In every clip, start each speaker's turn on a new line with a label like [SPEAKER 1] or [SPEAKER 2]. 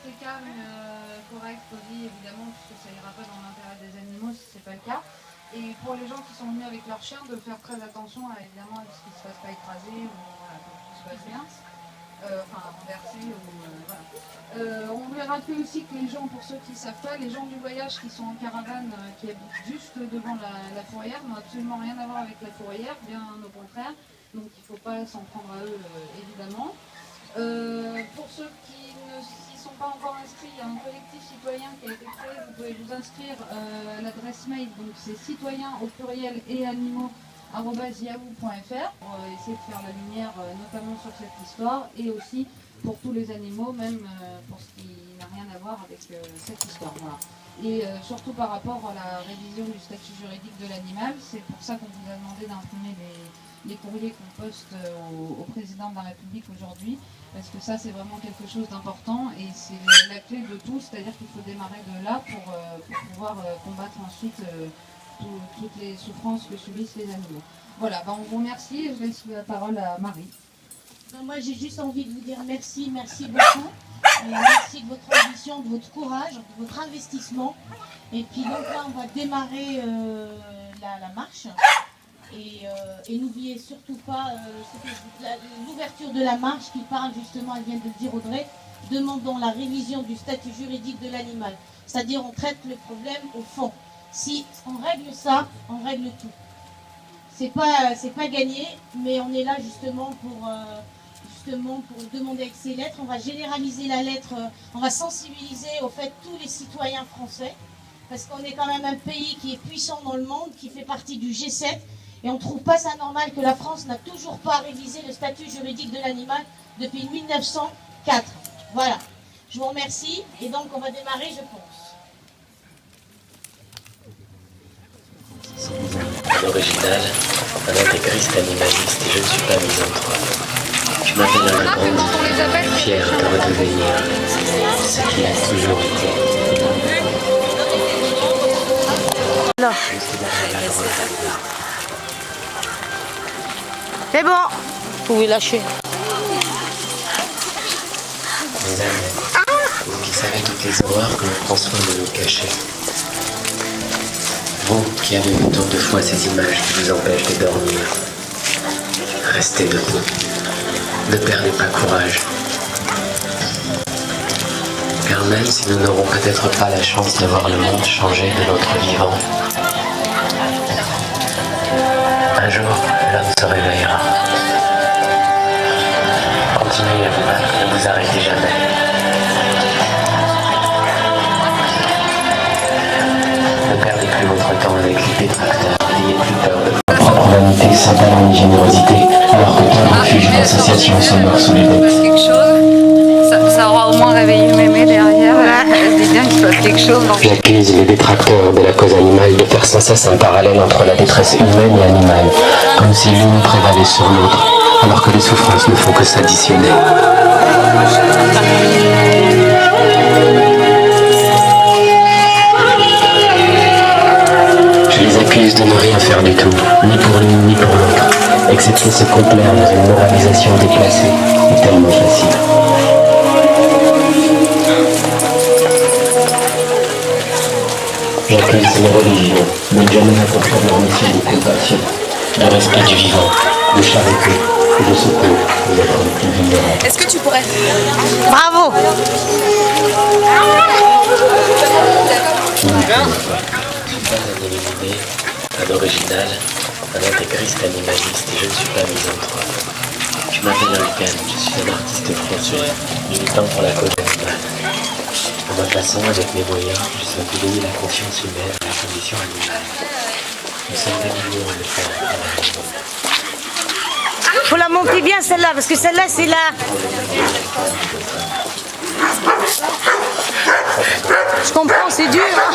[SPEAKER 1] rester calme, correct, poli, évidemment, puisque ça ira pas dans l'intérêt des animaux si c'est pas le cas. Et pour les gens qui sont venus avec leurs chiens, de faire très attention à, évidemment, à ce qu'ils ne se fassent pas écraser ou voilà, que tout se passe bien. Enfin, renverser ou voilà. On voulait rappeler aussi que les gens, pour ceux qui ne savent pas, les gens du voyage qui sont en caravane, qui habitent juste devant la fourrière, n'ont absolument rien à voir avec la fourrière, bien au contraire. Donc il ne faut pas s'en prendre à eux, évidemment. Pour ceux qui ne s'y sont pas encore inscrits, il y a un collectif citoyen qui a été créé, vous pouvez vous inscrire à l'adresse mail, donc c'est citoyens au pluriel et animaux @yahoo.fr pour essayer de faire la lumière notamment sur cette histoire et aussi pour tous les animaux, même pour ce qui n'a rien à voir avec cette histoire. Voilà. Et surtout par rapport à la révision du statut juridique de l'animal, c'est pour ça qu'on vous a demandé d'imprimer les courriers qu'on poste au président de la République aujourd'hui, parce que ça c'est vraiment quelque chose d'important et c'est la clé de tout, c'est-à-dire qu'il faut démarrer de là pour pouvoir combattre ensuite toutes les souffrances que subissent les animaux. Voilà, on vous remercie et je laisse la parole à Marie.
[SPEAKER 2] Moi j'ai juste envie de vous dire merci, merci beaucoup. Merci de votre ambition, de votre courage, de votre investissement. Et puis donc là on va démarrer la marche. Et n'oubliez surtout pas l'ouverture de la marche qui parle justement, elle vient de le dire Audrey, demandons la révision du statut juridique de l'animal. C'est-à-dire on traite le problème au fond. Si on règle ça, on règle tout. C'est pas gagné, mais on est là justement pour demander avec ces lettres. On va généraliser la lettre, on va sensibiliser au fait tous les citoyens français, parce qu'on est quand même un pays qui est puissant dans le monde, qui fait partie du G7, et on ne trouve pas ça normal que la France n'a toujours pas révisé le statut juridique de l'animal depuis 1904. Voilà, je vous remercie, et donc on va démarrer, je pense.
[SPEAKER 3] À l'original, un intégriste animaliste et je ne suis pas misanthrope. Je m'appelle un grand, fier de redevenir ce qu'il a toujours été.
[SPEAKER 4] Là. C'est bon, vous pouvez lâcher.
[SPEAKER 3] Mes amis, vous qui savez toutes les horreurs que l'on prend soin de nous cacher. Vous qui avez vu tant de fois ces images qui vous empêchent de dormir, restez debout, ne perdez pas courage. Car même si nous n'aurons peut-être pas la chance de voir le monde changer de notre vivant, un jour l'homme se réveillera. Continuez à vous battre, ne vous arrêtez jamais. Ne perdez plus votre temps avec les détracteurs, n'ayez plus peur de votre propre vanité sans talent ni générosité, alors que tout refuge d'associations sommeure sous les bêtes.
[SPEAKER 5] Quelque chose, ça aura au moins réveillé mémé derrière, elle dit bien qu'il se passe quelque chose.
[SPEAKER 3] J'accuse les détracteurs de la cause animale de faire sans cesse un parallèle entre la détresse humaine et animale, comme si l'une prévalait sur l'autre, alors que les souffrances ne font que s'additionner. Je les accuse de ne rien faire du tout, ni pour l'une ni pour l'autre, excepté se complaire dans une moralisation déplacée et tellement facile. J'accuse les religions de ne jamais accomplir leur mission de compassion, de respect du vivant, de charité et de secours aux êtres les plus vulnérables.
[SPEAKER 5] Est-ce que tu pourrais...
[SPEAKER 4] Bravo.
[SPEAKER 3] Je ne suis pas un éliminé, un original, un intégriste animaliste et je ne suis pas misanthrope. Je m'appelle Alcan, je suis un artiste français, militant pour la cause animale. En ma façon, avec mes moyens, je souhaite éveiller la conscience humaine à la condition animale. Nous sommes des millions à le faire.
[SPEAKER 4] Faut la monter bien celle-là, parce que celle-là c'est la... Je comprends, c'est dur. Hein.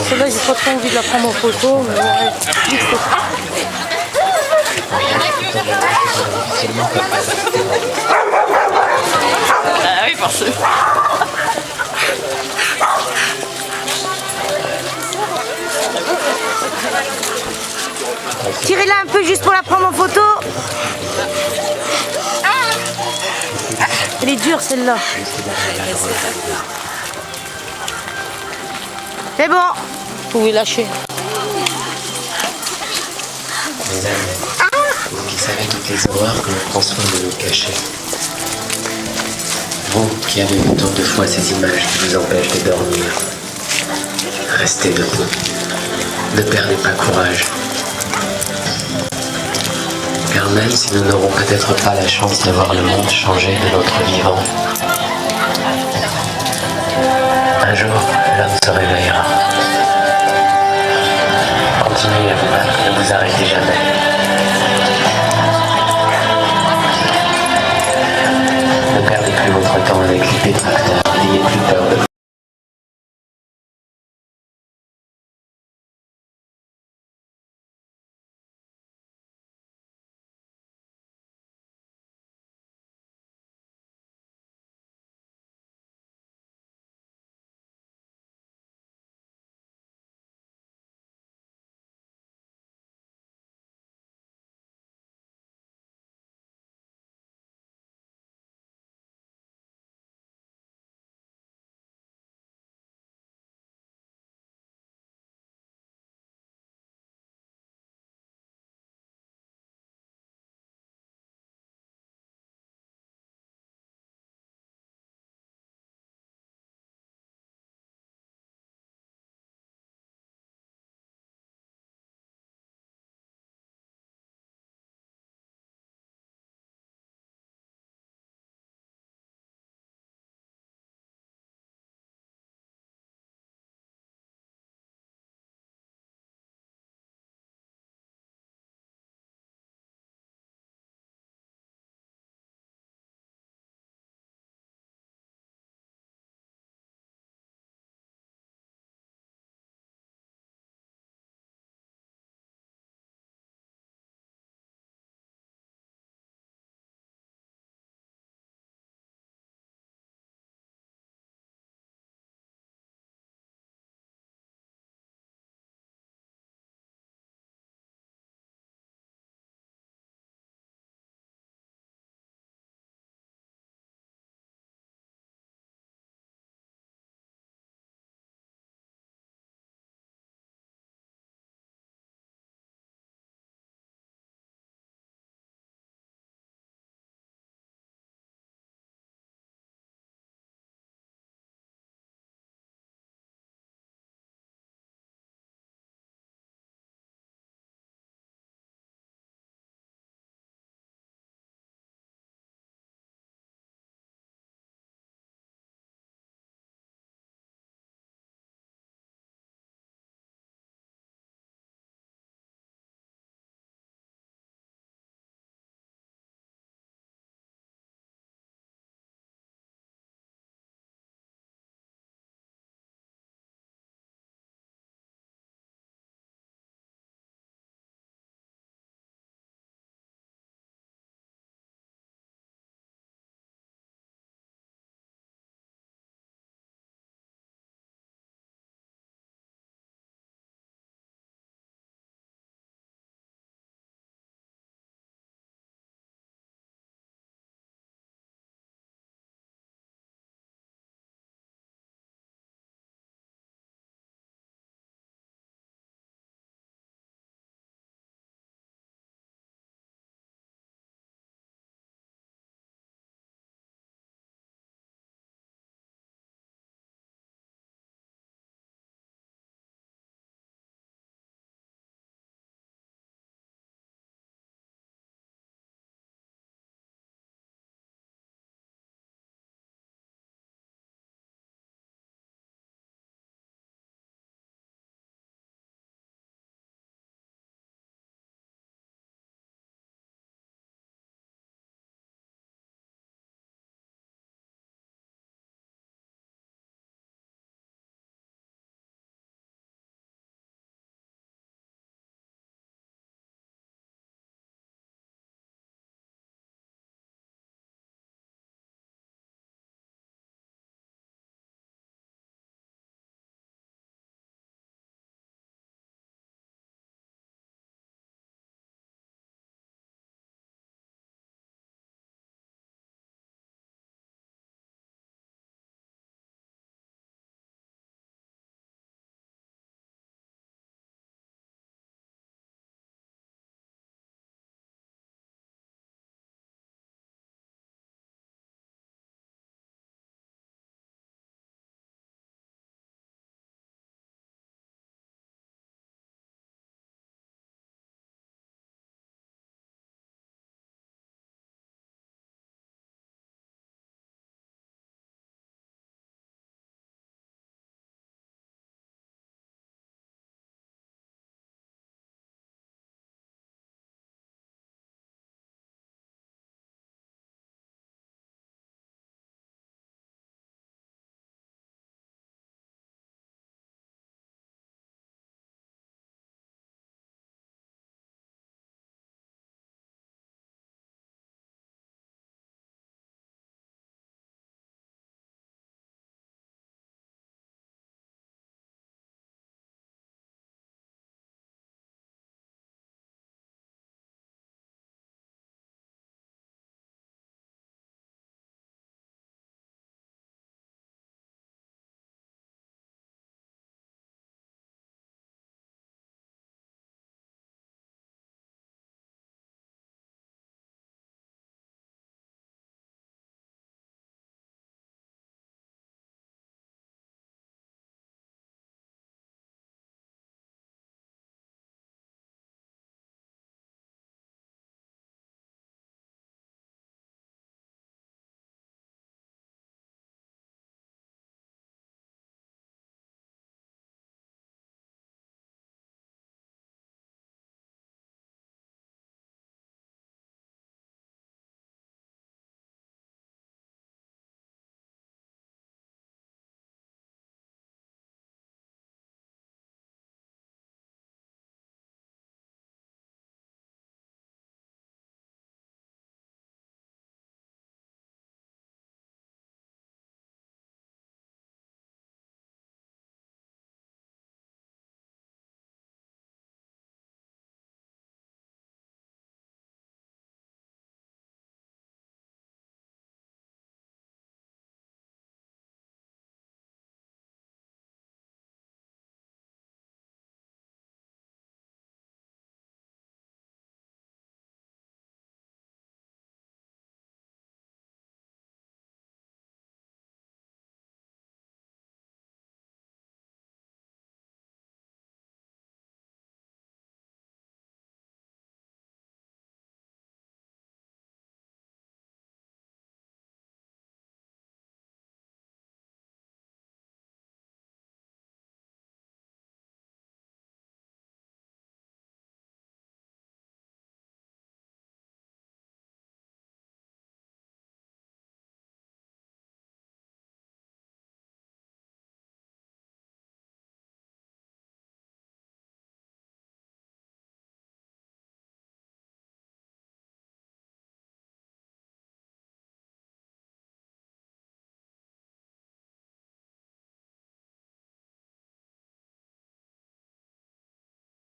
[SPEAKER 4] Celle-là, j'ai pas trop envie de la prendre en photo, mais ouais.
[SPEAKER 5] Ah oui, parce que...
[SPEAKER 4] Tirez-la un peu juste pour la prendre en photo. est dure celle-là.
[SPEAKER 3] Juste derrière la droite.
[SPEAKER 4] C'est bon. Vous pouvez lâcher.
[SPEAKER 3] Mes amis, vous qui savez toutes les horreurs que l'on prend soin de nous cacher. Vous qui avez vu tant de fois ces images qui vous empêchent de dormir. Restez debout. Ne perdez pas courage. Car même si nous n'aurons peut-être pas la chance de voir le monde changer de notre vivant, un jour, l'homme se réveillera. Continuez à vous battre, ne vous arrêtez jamais.